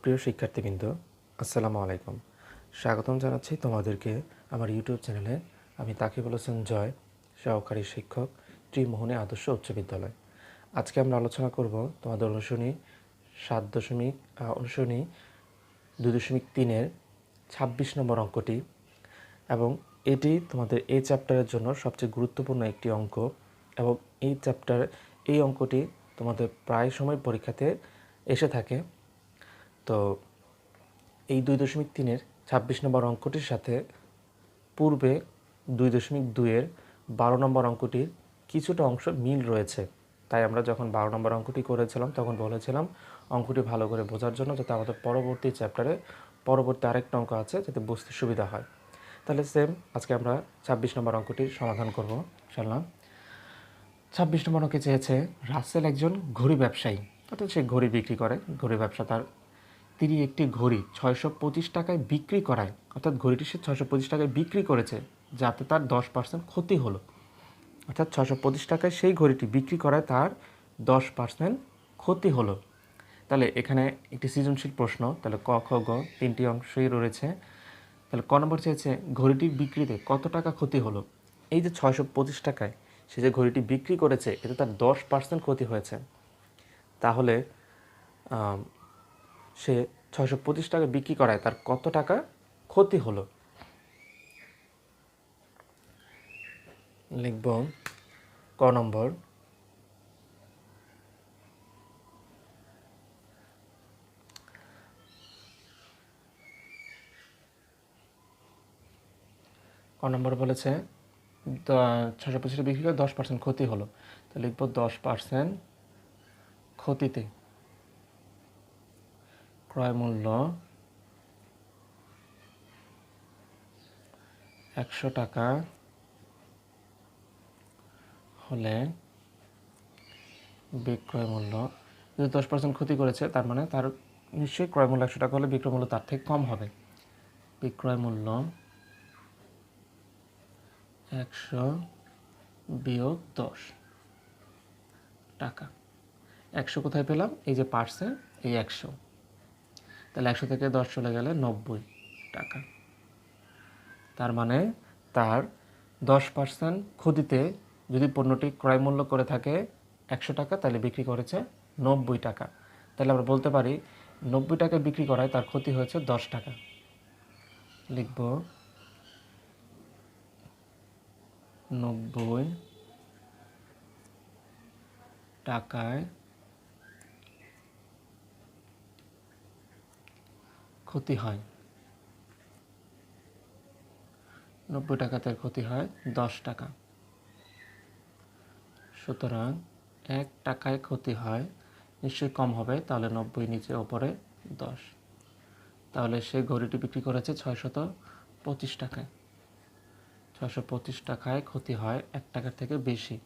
প্রিয় শিক্ষার্থীবৃন্দ, আসসালামু আলাইকুম। স্বাগতম জানাচ্ছি তোমাদেরকে আমার ইউটিউব চ্যানেলে। আমি তাকিবুল হোসেন জয়, সহকারী শিক্ষক, ত্রিমোহনী আদর্শ উচ্চ বিদ্যালয়। আজকে আমরা আলোচনা করব তোমাদের অনুশীলনী 2.3-এর 26 নম্বর অঙ্কটি, এবং এটি তোমাদের এই চ্যাপ্টারের জন্য সবচেয়ে গুরুত্বপূর্ণ একটি অঙ্ক। এবং এই অঙ্কটি তোমাদের প্রায় সময় পরীক্ষাতে এসে থাকে। তো এই 2.3-এর 26 নম্বর অঙ্কটির সাথে পূর্বে 2.2-এর 12 নম্বর অঙ্কটির কিছুটা অংশ মিল রয়েছে। তাই আমরা যখন 12 নম্বর অঙ্কটি করেছিলাম তখন বলেছিলাম অঙ্কটি ভালো করে বোঝার জন্য, যাতে আমাদের পরবর্তী চ্যাপ্টারে পরবর্তী আরেকটা অঙ্ক আছে যাতে বুঝতে সুবিধা হয়। তাহলে আজকে আমরা 26 নম্বর অঙ্কটির সমাধান করব ইনশাআল্লাহ। 26 নম্বর অঙ্কে চেয়েছে রাসেল একজন ঘড়ি ব্যবসায়ী, অর্থাৎ সে ঘড়ি বিক্রি করে, ঘড়ি ব্যবসা তার। তিনি একটি ঘড়ি 625 টাকায় বিক্রি করায়, অর্থাৎ ঘড়িটি সে 625 টাকায় বিক্রি করেছে, যাতে তার 10% ক্ষতি হলো। অর্থাৎ 625 টাকায় সেই ঘড়িটি বিক্রি করায় তার 10% ক্ষতি হলো। তাহলে এখানে একটি সৃজনশীল প্রশ্ন, তাহলে ক, খ, গ তিনটি অংশই রয়েছে। তাহলে ক নম্বর চেয়েছে ঘড়িটির বিক্রিতে কত টাকা ক্ষতি হলো। এই যে 625 টাকায় সে যে ঘড়িটি বিক্রি করেছে, এতে তার 10% ক্ষতি হয়েছে। তাহলে সে 625 টাকা বিক্রি করায় তার কত টাকা ক্ষতি হলো। লিখব ক নম্বর, বলেছে 625 বিক্রি করে 10% ক্ষতি হলো। তো লিখব 10% ক্ষতিতে ক্রয় মূল্য 100 টাকা হলে বিক্রয় মূল্য, যদি 10% ক্ষতি করেছে তার মানে তার নিশ্চয়ই ক্রয় মূল্য 100 টাকা হলে বিক্রয় মূল্য তার থেকে কম হবে। বিক্রয় মূল্য 100 বিয়োগ 10 টাকা। 100 কোথায় পেলাম? এই যে পার্সে এই 100, তাহলে 100 থেকে 10 চলে গেলে 90 টাকা। তার মানে তার 10% ক্ষতিতে যদি পণ্যটি ক্রয় মূল্য করে থাকে 100 টাকা, তাহলে বিক্রি করেছে 90 টাকা। তাহলে আমরা বলতে পারি 90 টাকায় বিক্রি করায় তার ক্ষতি হয়েছে 10 টাকা। লিখব 90 টাকায় ক্ষতি হয়, 90 টাকাতে ক্ষতি হয় 10 টাকা। সুতরাং 1 টাকায় ক্ষতি হয়, নিশ্চয়ই কম হবে, তাহলে 90 নিচে ওপরে 10। তাহলে সে ঘড়িটি বিক্রি করেছে 625 টাকায়। 625 টাকায় ক্ষতি হয় 1 টাকার থেকে বেশি,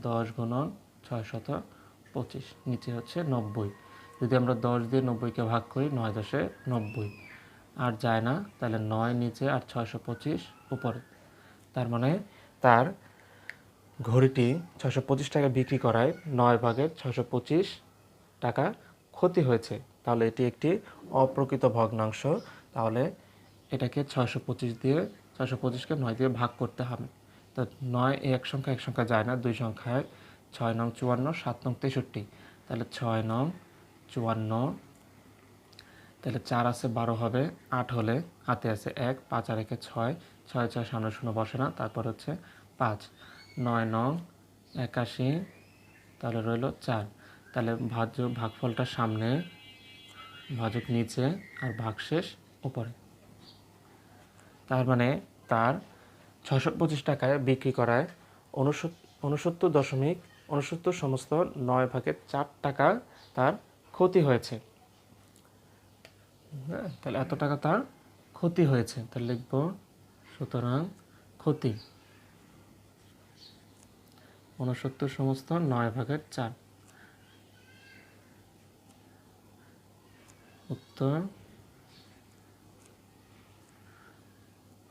10 গুণন 625, নিচে হচ্ছে 90। যদি আমরা 10 দিয়ে 90কে ভাগ করি, 9 10 90, আর যায় না, তাহলে 9 নিচে আর 625 উপরে। তার মানে তার ঘড়িটি 625 টাকা বিক্রি করায় 9 ভাগের 625 টাকা ক্ষতি হয়েছে। তাহলে এটি একটি অপ্রকৃত ভগ্নাংশ। তাহলে এটাকে 625 দিয়ে 625কে 9 দিয়ে ভাগ করতে হবে। তো 9 এক সংখ্যা যায় না, 2 সংখ্যায় 6 নং 54, 7 নং 63। তাহলে 6 নং 54, তাহলে 4 আছে 12 হবে, 8 হলে হাতে আছে 1, 5 আর 1 6, 6 6 সামনে 0 বসে না, তারপর হচ্ছে 5। 9 নং 81, তাহলে রইল 4। তাহলে ভাগফলটা সামনে, ভাজক নিচে, আর ভাগশেষ উপরে। তার মানে তার 625 টাকায় বিক্রি করায় 69.69 সমস্ত 9 ভাগের 4 টাকা তার ক্ষতি হয়েছে। হ্যাঁ, তাহলে এত টাকা তার ক্ষতি হয়েছে। তাহলে লিখব সুতরাং ক্ষতি 69 সমস্ত 9 ভাগের 4। উত্তর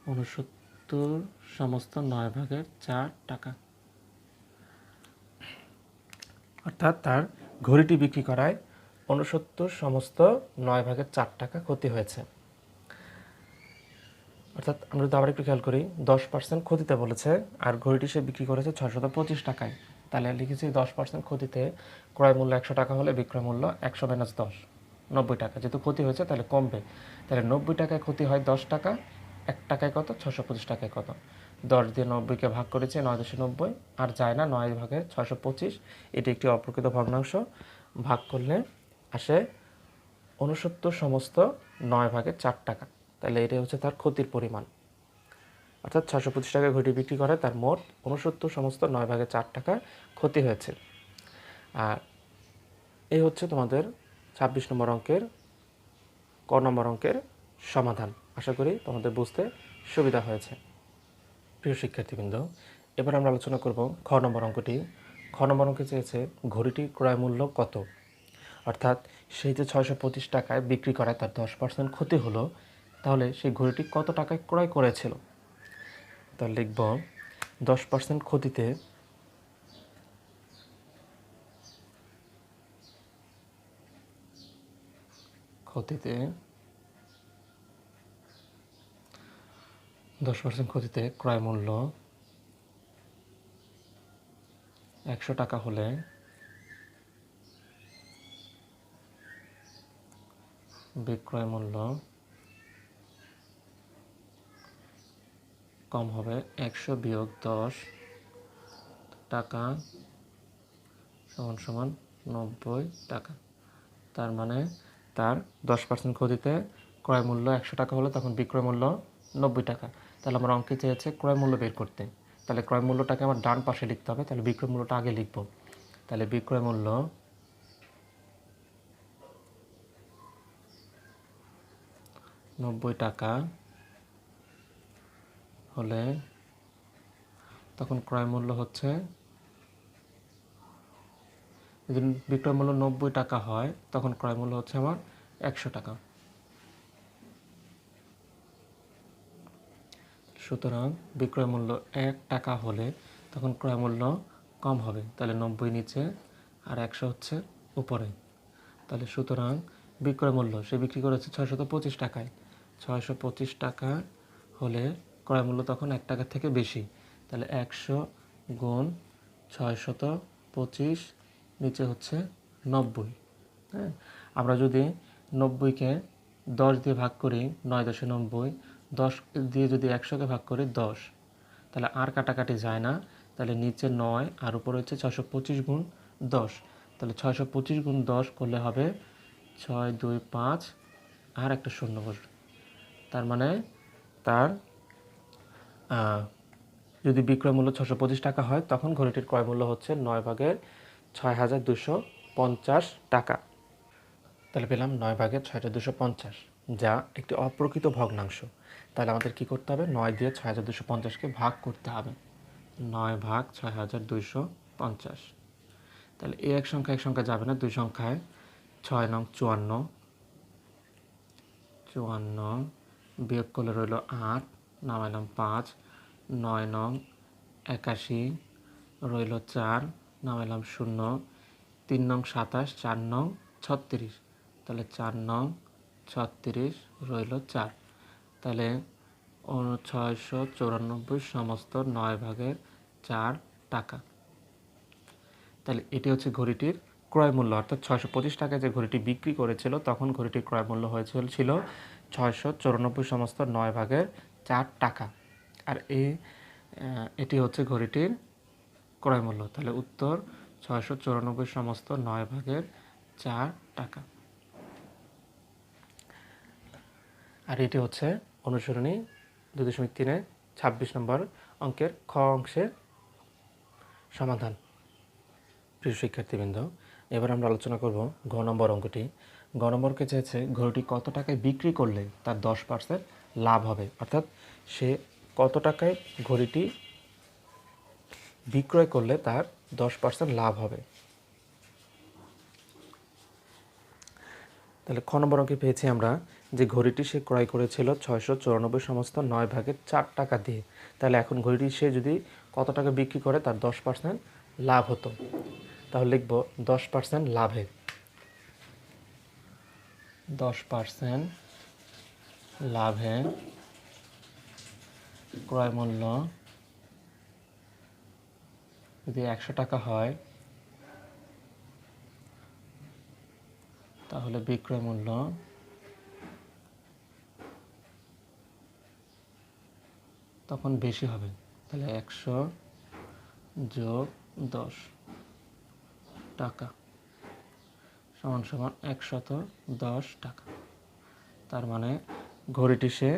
69 সমস্ত 9 ভাগের 4 টাকা। অর্থাৎ তার ঘড়িটি বিক্রি করায় 69 সমস্ত 9 ভাগের 4 টাকা ক্ষতি হয়েছে। অর্থাৎ আমরা যদি আবার একটু খেয়াল করি, 10% ক্ষতিতে বলেছে, আর ঘড়িটি সে বিক্রি করেছে 625 টাকায়। তাহলে লিখেছি 10% ক্ষতিতে ক্রয় মূল্য 100 টাকা হলে বিক্রয় মূল্য 100 - 10, 90 টাকা। যেহেতু ক্ষতি হয়েছে তাহলে কমবে। তাহলে 90 টাকায় ক্ষতি হয় 10 টাকা, 1 টাকায় কত? 625 টাকায় কত? 10 দিয়ে 90কে ভাগ করেছে 9.90, আর যায় না 9 ভাগে 625। এটি একটি অপ্রকৃত ভগ্নাংশ। ভাগ করলে আসে 69 সমস্ত 9 ভাগে 4 টাকা। তাহলে এটাই হচ্ছে তার ক্ষতির পরিমাণ। অর্থাৎ 625 টাকায় ঘড়িটি বিক্রি করে তার মোট 69 সমস্ত 9 ভাগে 4 টাকা ক্ষতি হয়েছে। আর এই হচ্ছে তোমাদের 26 নম্বর অঙ্কের ক নম্বর অঙ্কের সমাধান। আশা করি তোমাদের বুঝতে সুবিধা হয়েছে। প্রিয় শিক্ষার্থীবৃন্দ, এবার আমরা আলোচনা করব খ নম্বর অঙ্কটি। খ নম্বর অঙ্কে চেয়েছে ঘড়িটির ক্রয় মূল্য কত। অর্থাৎ সেই যে 625 টাকায় বিক্রি করায় তার 10% ক্ষতি হলো, তাহলে সেই ঘড়িটি কত টাকায় ক্রয় করেছিল। তাহলে লিখব 10% ক্ষতিতে ক্ষতিতে 10% ক্ষতিতে ক্রয় মূল্য 100 টাকা হলে বিক্রয় মূল্য কম হবে 100 বিয়োগ 10 টাকা সমান 90 টাকা। তার মানে তার 10% ক্ষতিতে ক্রয় মূল্য 100 টাকা হলে তখন বিক্রয় মূল্য 90 টাকা। তাহলে আমার অঙ্কে চেয়েছে ক্রয় মূল্য বের করতে। তাহলে ক্রয় মূল্যটাকে আমার ডান পাশে লিখতে হবে। তাহলে বিক্রয় মূল্যটা আগে লিখব। তাহলে বিক্রয় মূল্য 90 টাকা হলে তখন ক্রয় মূল্য হচ্ছে, যদি বিক্রয় মূল্য 90 টাকা হয় তখন ক্রয় মূল্য হচ্ছে আমার 100 টাকা। সুতরাং বিক্রয় মূল্য 1 টাকা হলে তখন ক্রয় মূল্য কম হবে। তাহলে 90 নিচে আর 100 হচ্ছে উপরে। তাহলে সুতরাং বিক্রয় মূল্য সে বিক্রি করেছে 625 টাকায়। 625 টাকা হলে ক্রয় মূল্য তখন 1 টাকার থেকে বেশি। তাহলে 100 গুণ 625 নিচে হচ্ছে 90। হ্যাঁ, আমরা যদি 90কে 10 দিয়ে ভাগ করি 9.90, 10 দিয়ে যদি 100কে ভাগ করি 10, তাহলে আর কাটাকাটি যায় না। তাহলে নিচে 9 আর উপরে হচ্ছে 625 গুণ 10। তাহলে 625 গুণ 10 করলে হবে 6, 2, 5 আর একটা শূন্য বসবে। তার মানে তার যদি বিক্রয় মূল্য 625 টাকা হয় তখন ঘড়িটির ক্রয় মূল্য হচ্ছে 9 ভাগের 6250 টাকা। তাহলে পেলাম 9 ভাগের 6250, যা একটি অপ্রকৃত ভগ্নাংশ। তাহলে আমাদের কি করতে হবে? 9 দিয়ে 6250কে ভাগ করতে হবে। 9 ভাগ 6250। তাহলে এক সংখ্যা যাবে না, দুই সংখ্যায় 6 নং 54, 54 বিয়োগ করলে রইল 8, নামাইলাম 5, 9 নং 81 রইল 4, নামাইলাম 0, 3 নং 27, 4 নং 36, তাহলে 4 নং 36 রইল 4। তাহলে 694 সমস্ত 9 ভাগের 4 টাকা। তাহলে এটি হচ্ছে ঘড়িটির ক্রয় মূল্য। অর্থাৎ 625 টাকায় যে ঘড়িটি বিক্রি করেছিল তখন ঘড়িটির ক্রয় মূল্য হয়েছিল 694 সমস্ত 9 ভাগের 4 টাকা। আর এটি হচ্ছে ঘড়িটির ক্রয় মূল্য। তাহলে উত্তর 694 সমস্ত 9 ভাগের 4 টাকা। আর এটি হচ্ছে অনুসরণী 2.3 26 নম্বর অঙ্কের খ অংশের সমাধান। প্রিয় শিক্ষার্থীবৃন্দ, এবার আমরা আলোচনা করব ঘ নম্বর অঙ্কটি। ঘ নম্বরকে চেয়েছে ঘড়িটি কত টাকায় বিক্রি করলে তার 10% লাভ হবে। অর্থাৎ সে কত টাকায় ঘড়িটি বিক্রয় করলে তার 10% লাভ হবে। তাহলে খ নম্বর অঙ্কে পেয়েছি আমরা যে ঘড়িটি সে ক্রয় করেছিল 694 সমস্ত 9 ভাগের 4 টাকা দিয়ে। তাহলে এখন ঘড়িটি সে যদি কত টাকা বিক্রি করে তার 10% লাভ হতো। তাহলে লিখব 10% লাভে। 10% লাভে ক্রয় মূল্য যদি 100 টাকা হয় তাহলে বিক্রয় মূল্য তখন বেশি হবে। তাহলে 100 যোগ 10 টাকা সমান সমান 110 টাকা। তার মানে ঘড়িটি সে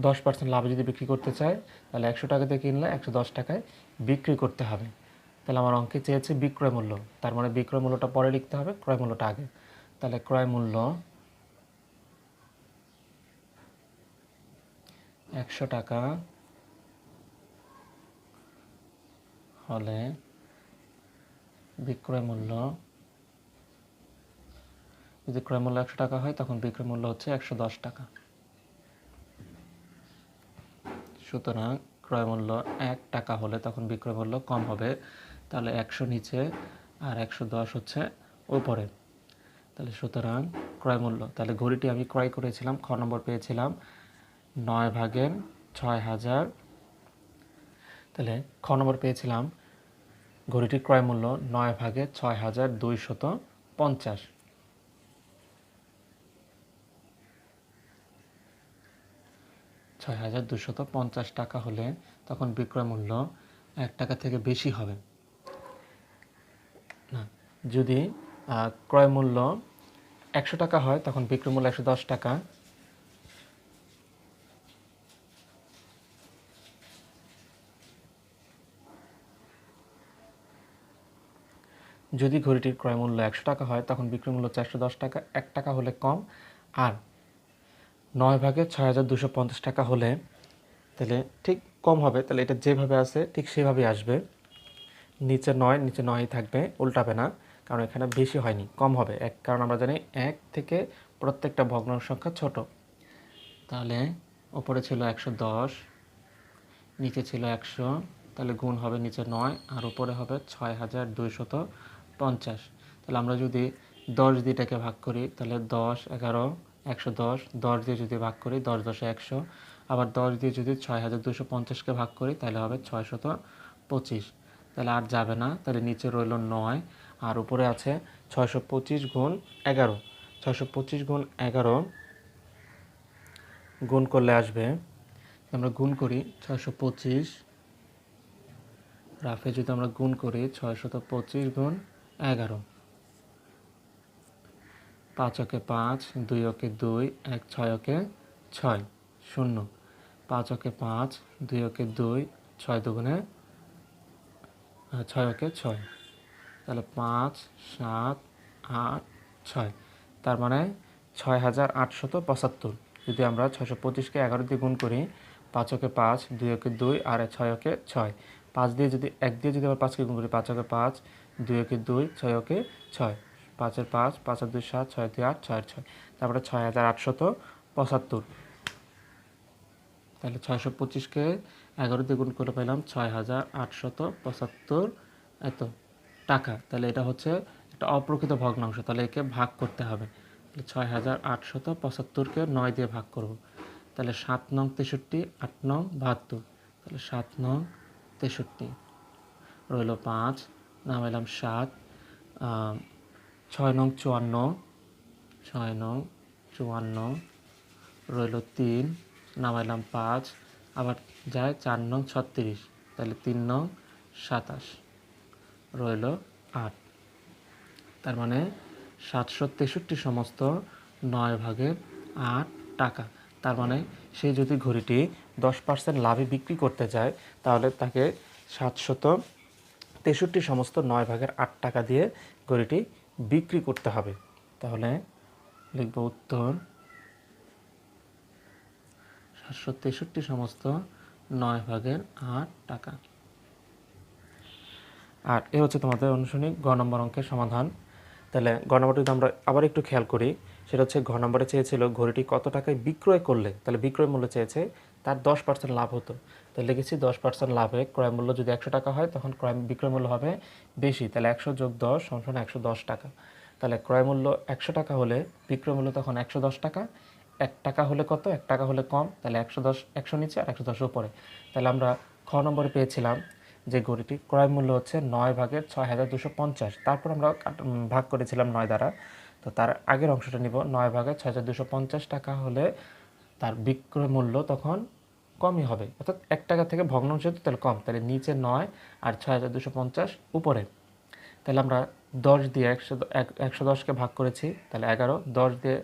10% লাভে যদি বিক্রি করতে চায় তাহলে 100 টাকাতে কিনলে 110 টাকায় বিক্রি করতে হবে। তাহলে আমার অঙ্কে চেয়েছে বিক্রয় মূল্য, তার মানে বিক্রয় মূল্যটা পরে লিখতে হবে, ক্রয় মূল্যটা আগে। তাহলে ক্রয় মূল্য 100 টাকা হলে বিক্রয় মূল্য, যদি ক্রয় মূল্য 100 টাকা হয় তখন বিক্রয় মূল্য হচ্ছে 110 টাকা। সুতরাং ক্রয় মূল্য 1 টাকা হলে তখন বিক্রয় মূল্য কম হবে। তাহলে 100 নিচে আর 110 হচ্ছে উপরে। তাহলে সুতরাং ক্রয় মূল্য, তাহলে ঘড়িটি আমি ক্রয় করেছিলাম, খ নম্বর পেয়েছিলাম 9/6000। তাহলে খ নম্বর পেয়েছিলাম ঘড়িটির ক্রয় মূল্য 9/6250। 6250 টাকা হলে তখন বিক্রয় মূল্য 1 টাকা থেকে বেশি হবে না। যদি ক্রয় মূল্য 100 টাকা হয় তখন বিক্রয় মূল্য 110 টাকা। যদি ঘড়িটির ক্রয় মূল্য 100 টাকা হয় তখন বিক্রয় মূল্য 110 টাকা, 1 টাকা হলে কম। আর 9/6250 টাকা হলে তাহলে ঠিক কম হবে। তাহলে এটা যেভাবে আছে ঠিক সেভাবেই আসবে, নিচে 9 নিচে 9ই থাকবে, উল্টাবে না, কারণ এখানে বেশি হয়নি, কম হবে। কারণ আমরা জানি 1 থেকে প্রত্যেকটা ভগ্নাংশ সংখ্যা ছোট। তাহলে উপরে ছিল 110, নিচে ছিল 100, তাহলে গুণ হবে নিচে 9 আর উপরে হবে 6250। তাহলে আমরা যদি 10 দিয়ে এটাকে ভাগ করি তাহলে 10, 11, 110, 10 দিয়ে যদি ভাগ করি 10 10 100, আবার 10 দিয়ে যদি 6250কে ভাগ করি তাহলে হবে 625। তাহলে আর যাবে না, তাহলে নিচে রইল 9 আর উপরে আছে 625 গুণ 11। 625 গুণ 11 গুণ করলে আসবে, আমরা গুণ করি 625 রাফে যদি আমরা গুণ করি 625 গুণ 11, 5 ওকে 5, 2 ওকে 2, 1 6 ওকে 6, 0, 5 ওকে 5, 2 ওকে 2, 6 দুগুণে 6 ওকে 6, তাহলে 5 7 8 6, তার মানে 6875। যদি আমরা 625কে 11 দিয়ে গুণ করি, 5 ওকে 5, 2 ওকে 2 আর 6 ওকে 6, 5 দিয়ে যদি 1 দিয়ে যদি আমরা 5কে গুণ করি, 5 ওকে 5, 2 ওকে 2, 6 ওকে 6, 5 এর 5, 5 আর 2 7, 6 2 8, 6 6, তারপরে 6875। তাহলে 625কে 11 দিয়ে গুণ করে পেলাম 6875 এত টাকা। তাহলে এটা হচ্ছে একটা অপ্রকৃত ভগ্নাংশ, তাহলে একে ভাগ করতে হবে। তাহলে 6875কে 9 দিয়ে ভাগ করব। তাহলে 7 নং 63, 8 নং 72, তাহলে 7 নং 63 রইল 5, নামাইলাম 7, 6 নং 54, 6 নং 54 রইল 3, নামাইলাম 5, আবার যায় 4 নং 36, তাহলে 3 নং 27 রইল 8। তার মানে 763 সমস্ত 9/8 টাকা। তার মানে সে যদি ঘড়িটি 10% লাভে বিক্রি করতে চায় তাহলে তাকে 763 সমস্ত 9/8 টাকা দিয়ে ঘড়িটি বিক্রি করতে হবে। তাহলে লিখব উত্তর 763 সমস্ত 9/8 টাকা। আর এ হচ্ছে তোমাদের অনুশীলনী গ নম্বর অঙ্কের সমাধান। তাহলে গ নম্বরটি যদি আমরা আবার একটু খেয়াল করি, সেটা হচ্ছে ঘ নম্বরে চেয়েছিল ঘড়িটি কত টাকায় বিক্রয় করলে, তাহলে বিক্রয় মূল্য চেয়েছে তার 10% লাভ হতো। তাহলে লিখেছি 10% লাভে ক্রয় মূল্য যদি 100 টাকা হয় তখন বিক্রয় মূল্য হবে বেশি, তাহলে 100 যোগ 10 = 110 টাকা। তাহলে ক্রয় মূল্য 100 টাকা হলে বিক্রয় মূল্য তখন 110 টাকা। 1 টাকা হলে কত? 1 টাকা হলে কম, তাহলে 110, 100 নিচে আর 110 উপরে। তাহলে আমরা খ নম্বরে পেয়েছিলাম যে ঘড়িটি ক্রয় মূল্য হচ্ছে 9 ভাগের 6250। তারপর আমরা ভাগ করেছিলাম 9 দ্বারা। তো তার আগের অংশটা নিব, 9 ভাগের 6250 টাকা হলে তার বিক্রয় মূল্য তখন কমই হবে, অর্থাৎ 1 টাকা থেকে ভগ্নাংশ যেহেতু তাহলে কম, তাহলে নিচে 9 আর 6250 উপরে। তাহলে আমরা 10 দিয়ে 110কে ভাগ করেছি, তাহলে 11। 10 দিয়ে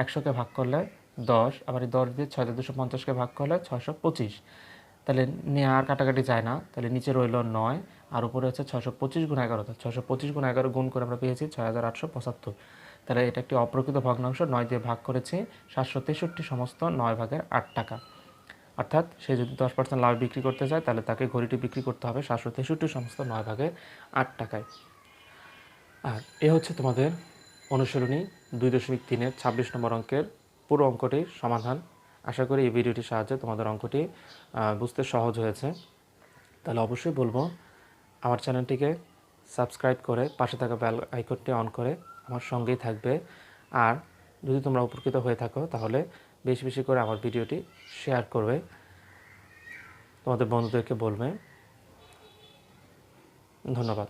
100কে ভাগ করলে 10, আবার এই 10 দিয়ে 6250কে ভাগ করলে 625। তাহলে নিয়ে আর কাটাকাটি যায় না, তাহলে নিচে রইল 9 আর উপরে হচ্ছে 625 গুণ 11। 625 গুণ 11 গুণ করে আমরা পেয়েছি 6875। তাহলে এটা একটি অপ্রকৃত ভগ্নাংশ, 9 দিয়ে ভাগ করেছি, 763 সমস্ত 9 ভাগের 8 টাকা। অর্থাৎ সে যদি 10% লাভ বিক্রি করতে চায় তাহলে তাকে ঘড়িটি বিক্রি করতে হবে 763 সমস্ত 9 ভাগের 8 টাকায়। আর এ হচ্ছে তোমাদের অনুশীলনী 2.3-এর 26 নম্বর অঙ্কের পুরো অঙ্কটির সমাধান। আশা করি এই ভিডিওটির সাহায্যে তোমাদের অঙ্কটি বুঝতে সহজ হয়েছে। তাহলে অবশ্যই বলবো আমার চ্যানেলটিকে সাবস্ক্রাইব করে পাশে থাকা বেল আইকনটি অন করে আমার সঙ্গেই থাকবে। আর যদি তোমরা উপকৃত হয়ে থাকো তাহলে বেশি বেশি করে আমার ভিডিওটি শেয়ার করবে, তোমাদের বন্ধুদেরকে বলবে। ধন্যবাদ।